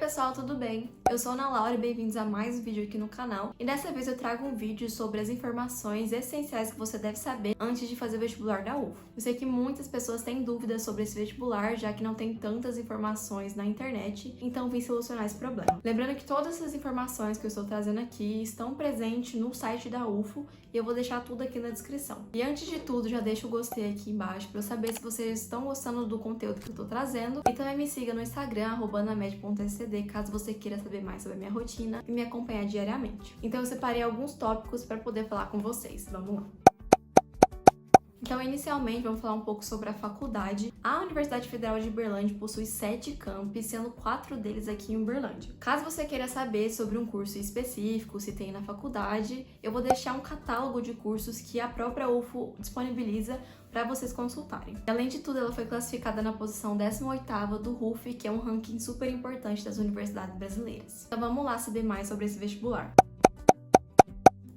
pessoal, tudo bem? Eu sou a Ana Laura e bem-vindos a mais um vídeo aqui no canal. E dessa vez eu trago um vídeo sobre as informações essenciais que você deve saber antes de fazer o vestibular da UFO. Eu sei que muitas pessoas têm dúvidas sobre esse vestibular, já que não tem tantas informações na internet, então vim solucionar esse problema. Lembrando que todas essas informações que eu estou trazendo aqui estão presentes no site da UFO e eu vou deixar tudo aqui na descrição. E antes de tudo, já deixa o gostei aqui embaixo para eu saber se vocês estão gostando do conteúdo que eu estou trazendo. E também me siga no Instagram, @anamed.scd, caso você queira saber mais sobre a minha rotina e me acompanhar diariamente. Então eu separei alguns tópicos para poder falar com vocês. Vamos lá! Então, inicialmente, vamos falar um pouco sobre a faculdade. A Universidade Federal de Uberlândia possui 7 campi, sendo 4 deles aqui em Uberlândia. Caso você queira saber sobre um curso específico, se tem na faculdade, eu vou deixar um catálogo de cursos que a própria UFO disponibiliza para vocês consultarem. Além de tudo, ela foi classificada na posição 18ª do RUF, que é um ranking super importante das universidades brasileiras. Então vamos lá saber mais sobre esse vestibular.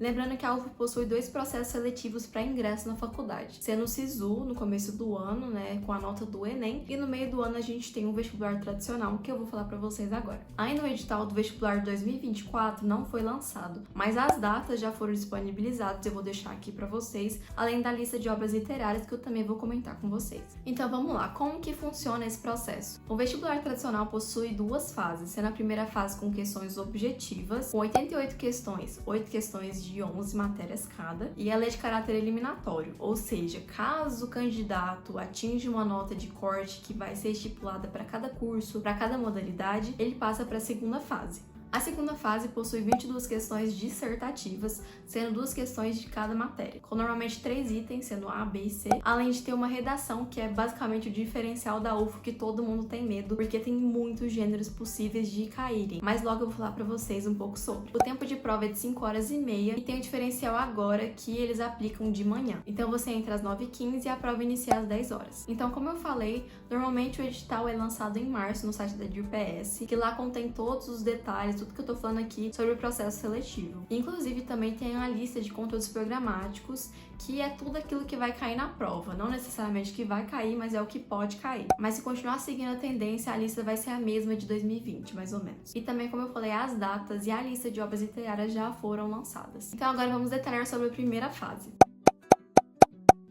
Lembrando que a UFO possui 2 processos seletivos para ingresso na faculdade, sendo o SISU no começo do ano, né, com a nota do Enem, e no meio do ano a gente tem um vestibular tradicional, que eu vou falar para vocês agora. Ainda o edital do vestibular 2024 não foi lançado, mas as datas já foram disponibilizadas, eu vou deixar aqui para vocês, além da lista de obras literárias que eu também vou comentar com vocês. Então vamos lá, como que funciona esse processo? O vestibular tradicional possui 2 fases, sendo a primeira fase com questões objetivas, com 88 questões, 8 questões de 11 matérias cada, e ela é de caráter eliminatório, ou seja, caso o candidato atinja uma nota de corte que vai ser estipulada para cada curso, para cada modalidade, ele passa para a segunda fase. A segunda fase possui 22 questões dissertativas, sendo 2 questões de cada matéria, com normalmente 3 itens, sendo A, B e C, além de ter uma redação, que é basicamente o diferencial da UFO, que todo mundo tem medo, porque tem muitos gêneros possíveis de caírem, mas logo eu vou falar pra vocês um pouco sobre. O tempo de prova é de 5 horas e meia, e tem o diferencial agora que eles aplicam de manhã. Então você entra às 9h15 e a prova inicia às 10 horas. Então, como eu falei, normalmente o edital é lançado em março no site da DIRPS, que lá contém todos os detalhes, tudo que eu tô falando aqui sobre o processo seletivo. Inclusive, também tem a lista de conteúdos programáticos, que é tudo aquilo que vai cair na prova. Não necessariamente que vai cair, mas é o que pode cair. Mas se continuar seguindo a tendência, a lista vai ser a mesma de 2020, mais ou menos. E também, como eu falei, as datas e a lista de obras literárias já foram lançadas. Então agora vamos detalhar sobre a primeira fase.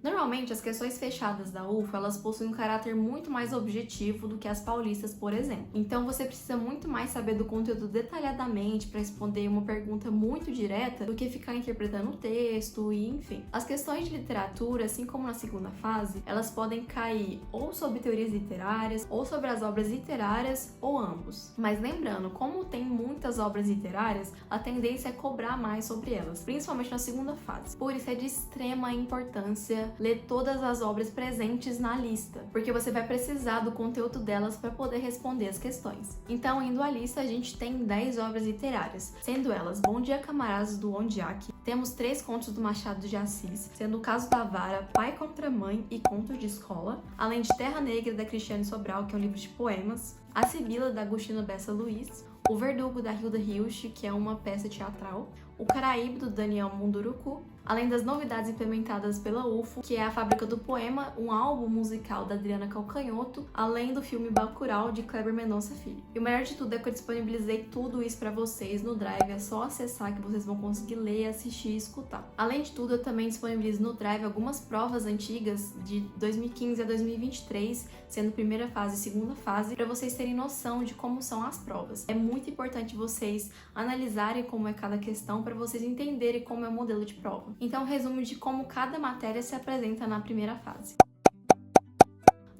Normalmente, as questões fechadas da UFO, elas possuem um caráter muito mais objetivo do que as paulistas, por exemplo. Então, você precisa muito mais saber do conteúdo detalhadamente para responder uma pergunta muito direta do que ficar interpretando o texto e enfim. As questões de literatura, assim como na segunda fase, elas podem cair ou sobre teorias literárias, ou sobre as obras literárias, ou ambos. Mas lembrando, como tem muitas obras literárias, a tendência é cobrar mais sobre elas, principalmente na segunda fase. Por isso é de extrema importância ler todas as obras presentes na lista, porque você vai precisar do conteúdo delas para poder responder as questões. Então, indo à lista, a gente tem 10 obras literárias, sendo elas Bom Dia Camaradas, do Ondiak, temos 3 contos do Machado de Assis, sendo O Caso da Vara, Pai contra Mãe e Contos de Escola, além de Terra Negra, da Cristiane Sobral, que é um livro de poemas, A Sibila, da Agostina Bessa Luiz, O Verdugo, da Hilda Hilst, que é uma peça teatral, O Caraíbe, do Daniel Munduruku, além das novidades implementadas pela UFO, que é A Fábrica do Poema, um álbum musical da Adriana Calcanhoto, além do filme Bacurau, de Kleber Mendonça Filho. E o melhor de tudo é que eu disponibilizei tudo isso para vocês no Drive, é só acessar que vocês vão conseguir ler, assistir e escutar. Além de tudo, eu também disponibilizo no Drive algumas provas antigas de 2015 a 2023, sendo primeira fase e segunda fase, para vocês terem noção de como são as provas. É muito importante vocês analisarem como é cada questão para vocês entenderem como é o modelo de prova. Então, resumo de como cada matéria se apresenta na primeira fase.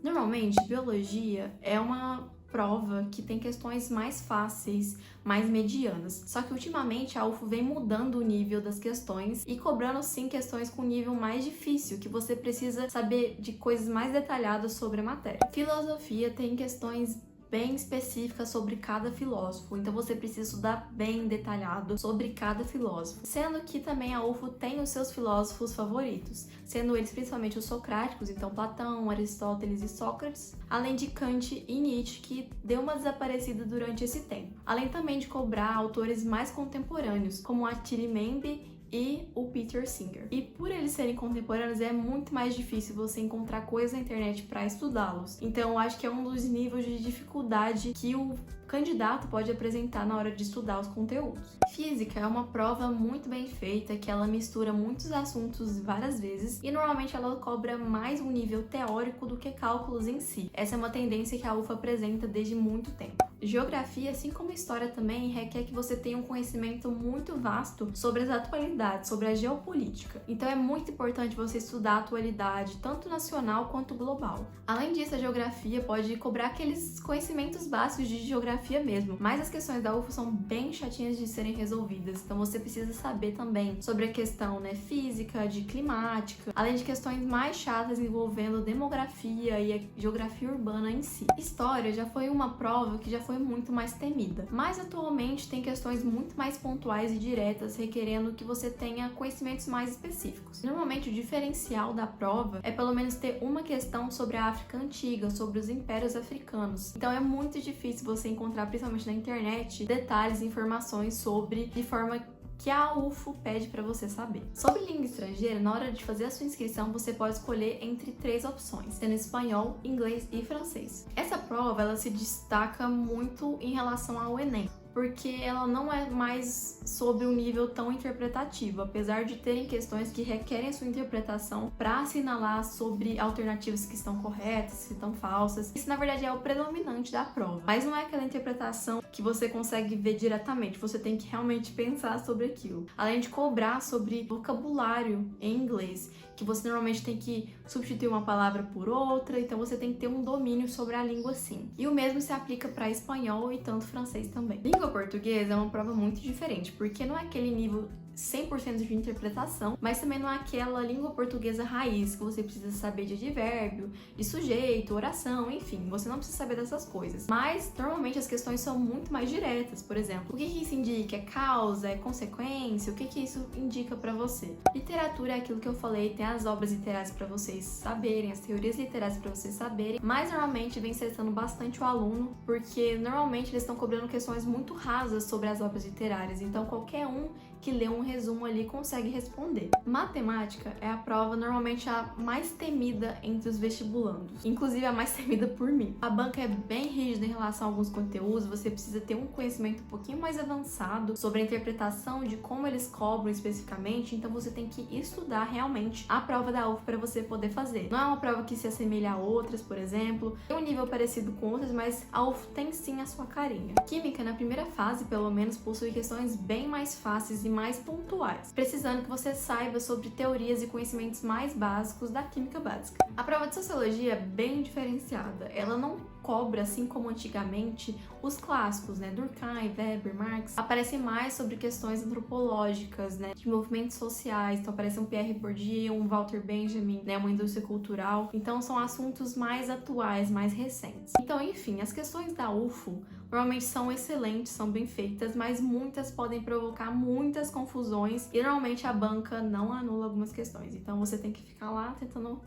Normalmente, biologia é uma prova que tem questões mais fáceis, mais medianas. Só que ultimamente a UFO vem mudando o nível das questões e cobrando sim questões com nível mais difícil, que você precisa saber de coisas mais detalhadas sobre a matéria. Filosofia tem questões bem específica sobre cada filósofo, então você precisa estudar bem detalhado sobre cada filósofo. Sendo que também a UFO tem os seus filósofos favoritos, sendo eles principalmente os socráticos, então Platão, Aristóteles e Sócrates, além de Kant e Nietzsche, que deu uma desaparecida durante esse tempo. Além também de cobrar autores mais contemporâneos, como Attila Membe e o Peter Singer. E por eles serem contemporâneos, é muito mais difícil você encontrar coisa na internet para estudá-los. Então eu acho que é um dos níveis de dificuldade que o candidato pode apresentar na hora de estudar os conteúdos. Física é uma prova muito bem feita, que ela mistura muitos assuntos várias vezes e normalmente ela cobra mais um nível teórico do que cálculos em si. Essa é uma tendência que a UFA apresenta desde muito tempo. Geografia, assim como história também, requer que você tenha um conhecimento muito vasto sobre as atualidades, sobre a geopolítica. Então é muito importante você estudar a atualidade, tanto nacional quanto global. Além disso, a geografia pode cobrar aqueles conhecimentos básicos de geografia mesmo, mas as questões da UFA são bem chatinhas de serem resolvidas, então você precisa saber também sobre a questão, física, de climática, além de questões mais chatas envolvendo demografia e a geografia urbana em si. História já foi uma prova que já foi muito mais temida, mas atualmente tem questões muito mais pontuais e diretas, requerendo que você tenha conhecimentos mais específicos. Normalmente o diferencial da prova é pelo menos ter uma questão sobre a África antiga, sobre os impérios africanos. Então é muito difícil você encontrar, principalmente na internet, detalhes e informações sobre, de forma que a UFO pede para você saber. Sobre língua estrangeira, na hora de fazer a sua inscrição, você pode escolher entre 3 opções, sendo espanhol, inglês e francês. Essa prova, ela se destaca muito em relação ao Enem, porque ela não é mais sobre um nível tão interpretativo, apesar de terem questões que requerem sua interpretação para assinalar sobre alternativas que estão corretas, que estão falsas. Isso, na verdade, é o predominante da prova, mas não é aquela interpretação que você consegue ver diretamente, você tem que realmente pensar sobre aquilo. Além de cobrar sobre vocabulário em inglês, que você normalmente tem que substituir uma palavra por outra, então você tem que ter um domínio sobre a língua sim. E o mesmo se aplica para espanhol e tanto francês também. Língua portuguesa é uma prova muito diferente, porque não é aquele nível 100% de interpretação, mas também não é aquela língua portuguesa raiz que você precisa saber de advérbio, de sujeito, oração, enfim, você não precisa saber dessas coisas. Mas normalmente as questões são muito mais diretas, por exemplo, o que isso indica? É causa? É consequência? O que isso indica para você? Literatura é aquilo que eu falei, tem as obras literárias para vocês saberem, as teorias literárias para vocês saberem, mas normalmente vem stressando bastante o aluno, porque normalmente eles estão cobrando questões muito rasas sobre as obras literárias, então qualquer um que lê um resumo ali consegue responder. Matemática é a prova normalmente a mais temida entre os vestibulandos, inclusive a mais temida por mim. A banca é bem rígida em relação a alguns conteúdos, você precisa ter um conhecimento um pouquinho mais avançado sobre a interpretação de como eles cobram especificamente, então você tem que estudar realmente a prova da UF para você poder fazer. Não é uma prova que se assemelha a outras, por exemplo, tem um nível parecido com outras, mas a UF tem sim a sua carinha. Química, na primeira fase, pelo menos, possui questões bem mais fáceis e mais pontuais, precisando que você saiba sobre teorias e conhecimentos mais básicos da química básica. A prova de sociologia é bem diferenciada, ela não cobra, assim como antigamente, os clássicos, Durkheim, Weber, Marx, aparecem mais sobre questões antropológicas, de movimentos sociais, então aparece um Pierre Bourdieu, um Walter Benjamin, uma indústria cultural, então são assuntos mais atuais, mais recentes. Então, enfim, as questões da UFO normalmente são excelentes, são bem feitas, mas muitas podem provocar muitas confusões e normalmente a banca não anula algumas questões, então você tem que ficar lá tentando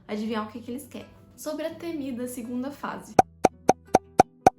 adivinhar o que eles querem. Sobre a temida segunda fase.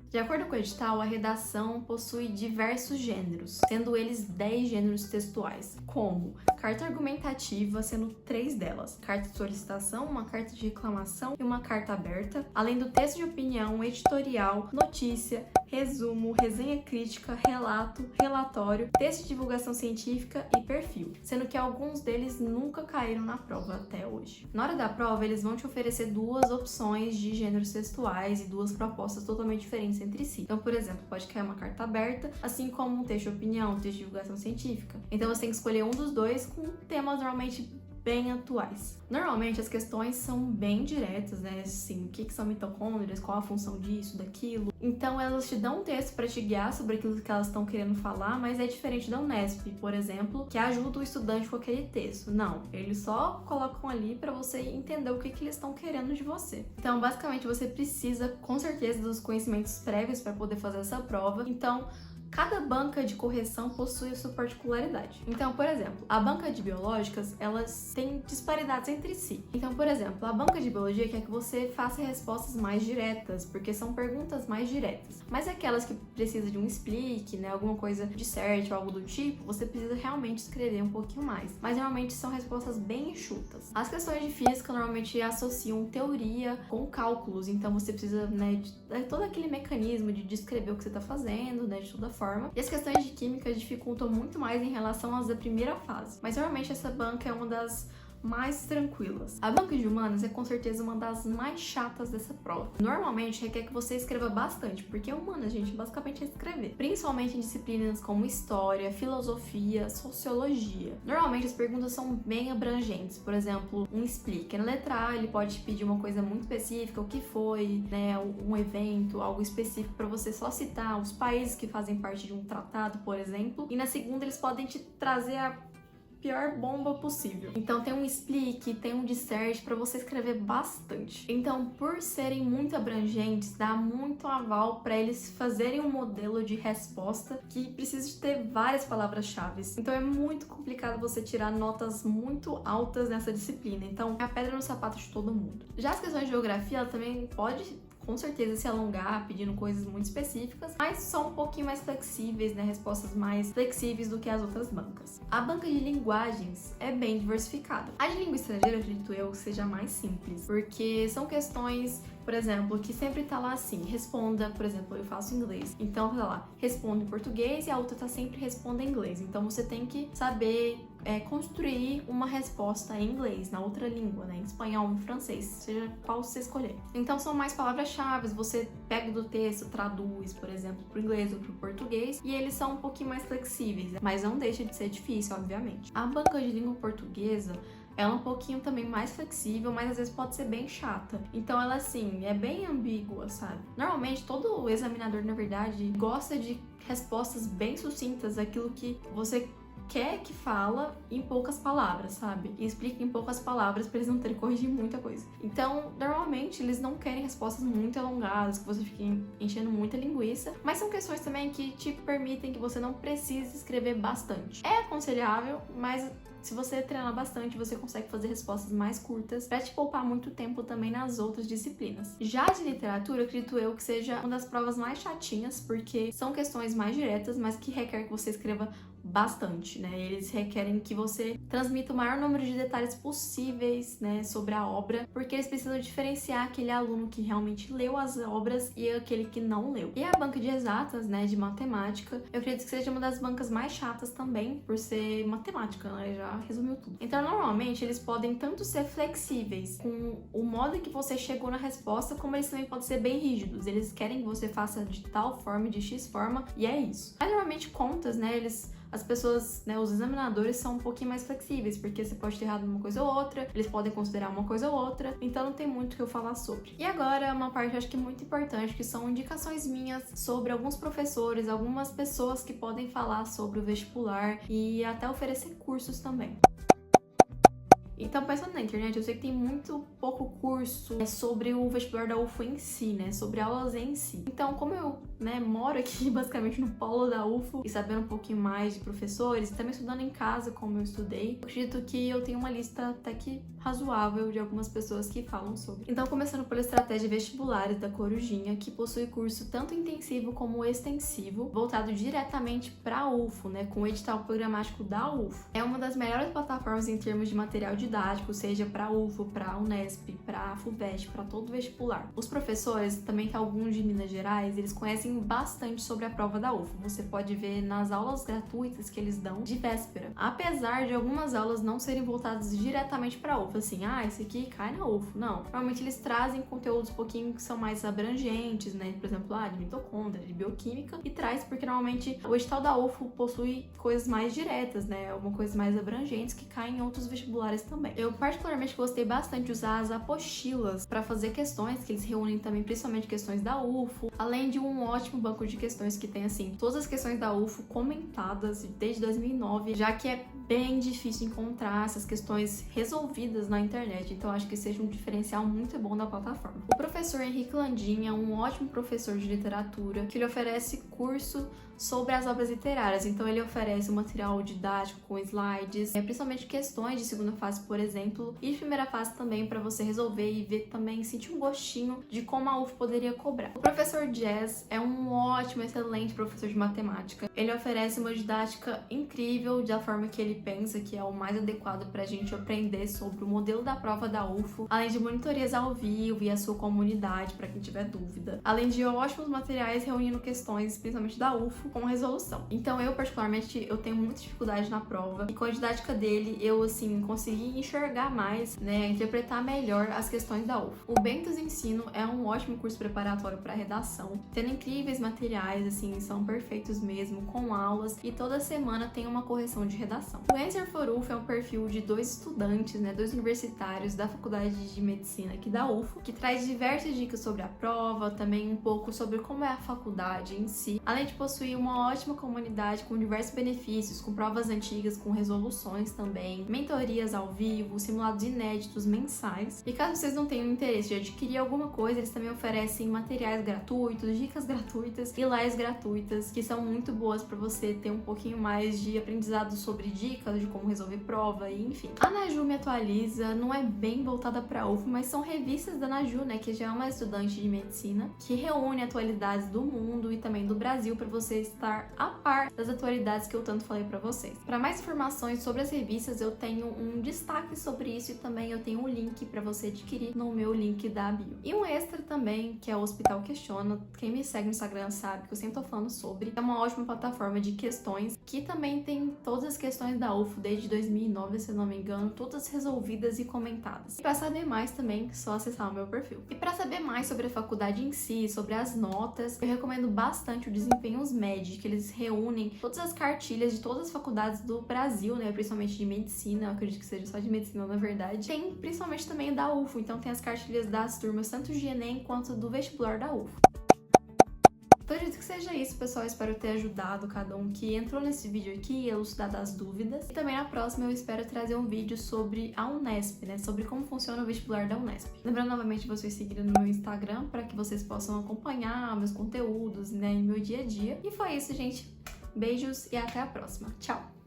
De acordo com o edital, a redação possui diversos gêneros, sendo eles 10 gêneros textuais, como carta argumentativa, sendo 3 delas, carta de solicitação, uma carta de reclamação e uma carta aberta, além do texto de opinião, editorial, notícia, resumo, resenha crítica, relato, relatório, texto de divulgação científica e perfil, sendo que alguns deles nunca caíram na prova até hoje. Na hora da prova, eles vão te oferecer 2 opções de gêneros textuais e 2 propostas totalmente diferentes entre si. Então, por exemplo, pode cair uma carta aberta, assim como um texto de opinião, um texto de divulgação científica. Então você tem que escolher um dos dois com temas normalmente bem atuais. Normalmente as questões são bem diretas, assim, o que são mitocôndrias, qual a função disso, daquilo. Então elas te dão um texto para te guiar sobre aquilo que elas estão querendo falar, mas é diferente da Unesp, por exemplo, que ajuda o estudante com aquele texto. Não, eles só colocam ali para você entender o que eles estão querendo de você. Então, basicamente, você precisa, com certeza, dos conhecimentos prévios para poder fazer essa prova. Então, Cada banca de correção possui a sua particularidade. Então, por exemplo, a banca de biológicas, elas têm disparidades entre si. Então, por exemplo, a banca de biologia quer que você faça respostas mais diretas, porque são perguntas mais diretas. Mas aquelas que precisam de um explique, né, alguma coisa de certo, algo do tipo, você precisa realmente escrever um pouquinho mais. Mas normalmente são respostas bem enxutas. As questões de física normalmente associam teoria com cálculos, então você precisa, né, de todo aquele mecanismo de descrever o que você está fazendo, né, de toda forma. E as questões de química dificultam muito mais em relação às da primeira fase. Mas normalmente essa banca é uma das mais tranquilas. A banca de humanas é com certeza uma das mais chatas dessa prova. Normalmente requer que você escreva bastante, porque humanas, gente, basicamente é escrever. Principalmente em disciplinas como história, filosofia, sociologia. Normalmente as perguntas são bem abrangentes. Por exemplo, um explique. Na letra A, ele pode te pedir uma coisa muito específica, o que foi, né, um evento, algo específico para você só citar os países que fazem parte de um tratado, por exemplo. E na segunda, eles podem te trazer a pior bomba possível. Então tem um explique, tem um dissert para você escrever bastante. Então, por serem muito abrangentes, dá muito aval para eles fazerem um modelo de resposta que precisa de ter várias palavras-chave. Então é muito complicado você tirar notas muito altas nessa disciplina. Então é a pedra no sapato de todo mundo. Já as questões de geografia, ela também pode com certeza se alongar pedindo coisas muito específicas, mas são um pouquinho mais flexíveis, né? Respostas mais flexíveis do que as outras bancas. A banca de linguagens é bem diversificada. A de língua estrangeira, acredito eu, seja mais simples, porque são questões, por exemplo, que sempre tá lá assim, responda, por exemplo, eu faço inglês, então tá lá, responda em português e a outra tá sempre responda em inglês. Então você tem que saber construir uma resposta em inglês, na outra língua, né? Em espanhol, em francês, seja qual você escolher. Então são mais palavras-chave, você pega do texto, traduz, por exemplo, pro inglês ou pro português, e eles são um pouquinho mais flexíveis, mas não deixa de ser difícil, obviamente. A banca de língua portuguesa, ela é um pouquinho também mais flexível, mas às vezes pode ser bem chata. Então ela, assim, é bem ambígua, sabe? Normalmente, todo examinador, na verdade, gosta de respostas bem sucintas, aquilo que você quer que fala em poucas palavras, sabe? E explica em poucas palavras pra eles não terem que corrigir muita coisa. Então, normalmente, eles não querem respostas muito alongadas, que você fique enchendo muita linguiça, mas são questões também que te permitem que você não precise escrever bastante. É aconselhável, mas se você treinar bastante, você consegue fazer respostas mais curtas para te poupar muito tempo também nas outras disciplinas. Já de literatura, acredito eu que seja uma das provas mais chatinhas, porque são questões mais diretas, mas que requer que você escreva bastante, né? Eles requerem que você transmita o maior número de detalhes possíveis, né, sobre a obra, porque eles precisam diferenciar aquele aluno que realmente leu as obras e aquele que não leu. E a banca de exatas, né, de matemática, eu acredito que seja uma das bancas mais chatas também, por ser matemática, né? Já resumiu tudo. Então, normalmente, eles podem tanto ser flexíveis com o modo que você chegou na resposta, como eles também podem ser bem rígidos. Eles querem que você faça de tal forma, de X forma, e é isso. Mas, normalmente, contas, né, as pessoas, né, os examinadores são um pouquinho mais flexíveis, porque você pode ter errado uma coisa ou outra, eles podem considerar uma coisa ou outra, então não tem muito o que eu falar sobre. E agora, uma parte eu acho que é muito importante, que são indicações minhas sobre alguns professores, algumas pessoas que podem falar sobre o vestibular e até oferecer cursos também. Então, pensando na internet, eu sei que tem muito pouco curso sobre o vestibular da UFO em si, né? Sobre aulas em si. Então, como eu, né, moro aqui basicamente no polo da UFO e sabendo um pouquinho mais de professores, também estudando em casa como eu estudei, eu acredito que eu tenho uma lista até que razoável de algumas pessoas que falam sobre. Então, começando pela estratégia vestibulares da Corujinha, que possui curso tanto intensivo como extensivo, voltado diretamente para a UFO, né? Com o edital programático da UFO. É uma das melhores plataformas em termos de material didático, seja para UFO, para Unesp, para FUVEST, para todo vestibular. Os professores, também que alguns de Minas Gerais, eles conhecem bastante sobre a prova da UFO. Você pode ver nas aulas gratuitas que eles dão de véspera. Apesar de algumas aulas não serem voltadas diretamente para a UFO, assim, esse aqui cai na UFO. Não. Normalmente eles trazem conteúdos um pouquinho que são mais abrangentes, né? Por exemplo, de mitocôndria, de bioquímica, e traz porque normalmente o edital da UFO possui coisas mais diretas, né? Algumas coisas mais abrangentes que caem em outros vestibulares também. Eu particularmente gostei bastante de usar as apostilas para fazer questões, que eles reúnem também principalmente questões da UFO, além de um ótimo banco de questões que tem, assim, todas as questões da UFO comentadas desde 2009, já que é bem difícil encontrar essas questões resolvidas na internet, então acho que seja um diferencial muito bom da plataforma. O professor Henrique Landim é um ótimo professor de literatura, que ele oferece curso sobre as obras literárias, então ele oferece um material didático com slides, principalmente questões de segunda fase, por exemplo, e de primeira fase também, para você resolver e ver também, sentir um gostinho de como a UF poderia cobrar. O professor Jazz é um ótimo, excelente professor de matemática. Ele oferece uma didática incrível da forma que ele pensa que é o mais adequado para a gente aprender sobre o modelo da prova da UFO, além de monitorias ao vivo e a sua comunidade para quem tiver dúvida, além de ótimos materiais reunindo questões, principalmente da UFO, com resolução. Então eu, particularmente, eu tenho muita dificuldade na prova e com a didática dele eu, assim, consegui enxergar mais, né, interpretar melhor as questões da UFO. O Bentos Ensino é um ótimo curso preparatório para redação, tendo incríveis materiais, assim, são perfeitos mesmo, com aulas, e toda semana tem uma correção de redação. O Answer for UFO é um perfil de 2 estudantes, né, 2 universitários da Faculdade de Medicina aqui da UFO, que traz diversas dicas sobre a prova, também um pouco sobre como é a faculdade em si, além de possuir uma ótima comunidade com diversos benefícios, com provas antigas, com resoluções também, mentorias ao vivo, simulados inéditos mensais. E caso vocês não tenham interesse de adquirir alguma coisa, eles também oferecem materiais gratuitos, dicas gratuitas e lives gratuitas, que são muito boas para você ter um pouquinho mais de aprendizado sobre dicas de como resolver prova e enfim. A Naju Me Atualiza não é bem voltada para UFO, mas são revistas da Naju, né, que já é uma estudante de medicina, que reúne atualidades do mundo e também do Brasil para você estar a par das atualidades que eu tanto falei para vocês. Para mais informações sobre as revistas, eu tenho um destaque sobre isso e também eu tenho um link para você adquirir no meu link da bio. E um extra também, que é o Hospital Questiona. Quem me segue no Instagram sabe que eu sempre tô falando sobre. É uma ótima plataforma de questões que também tem todas as questões da UFO desde 2009, se eu não me engano, todas resolvidas e comentadas. E para saber mais também, é só acessar o meu perfil. E para saber mais sobre a faculdade em si, sobre as notas, eu recomendo bastante o Desempenhos Med, que eles reúnem todas as cartilhas de todas as faculdades do Brasil, né, principalmente de medicina, eu acredito que seja só de medicina na verdade. Tem principalmente também da UFO, então tem as cartilhas das turmas tanto de Enem quanto do vestibular da UFO. Então, eu acredito que seja isso, pessoal. Espero ter ajudado cada um que entrou nesse vídeo aqui e elucidado as dúvidas. E também na próxima eu espero trazer um vídeo sobre a Unesp, né? Sobre como funciona o vestibular da Unesp. Lembrando novamente vocês seguirem no meu Instagram para que vocês possam acompanhar meus conteúdos, né? Em meu dia a dia. E foi isso, gente. Beijos e até a próxima. Tchau!